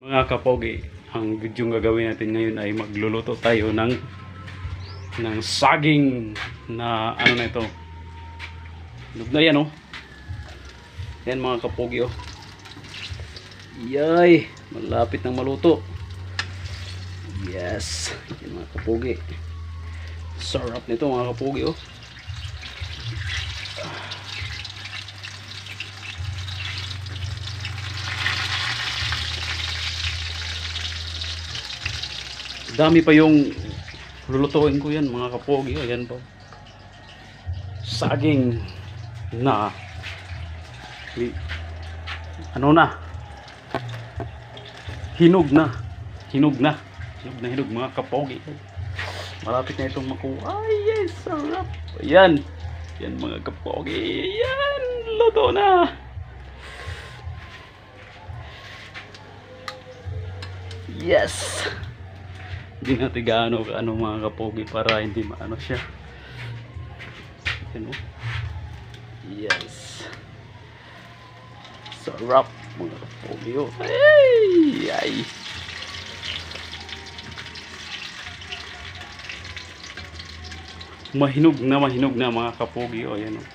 Mga kapogi, ang video gagawin natin ngayon ay magluluto tayo ng saging na ano na ito. Lug na yan, oh. Yan mga kapogi, oh. Yay, malapit nang maluto. Yes, yan mga kapogi. Sarap nito mga kapogi, oh. Dami pa yung lulutuin ko yan mga kapogi. Ayan po. Saging na ano na, hinog na mga kapogi. Malapit na itong makuha. Ay yes, sarap. Ayan, yan mga kapogi. Yan, luto na. Yes. Hindi natin gaano mga kapogi para hindi maano siya. Yan, oh. Yes. Sarap mga kapogi, oh. Ay, ay. Mahinog na mga kapogi, oh. Yan, oh.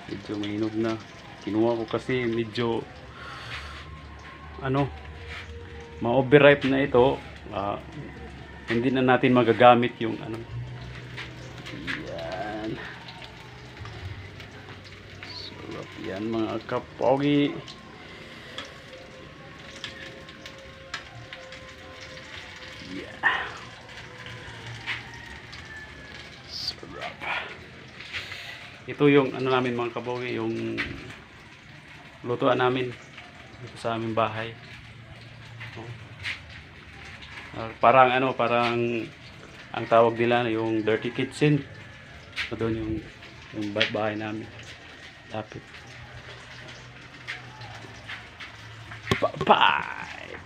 Medyo mahinog na. Kinuha ko kasi medyo ma-overripe na ito. Hindi na natin magagamit yung yan. Sarap yan mga kapogi. Yeah. Sarap. Ito yung namin mga kapogi, yung lutuan namin dito sa aming bahay. Parang ang tawag nila yung dirty kitchen. Doon yung bahay namin. Lapit. Pa!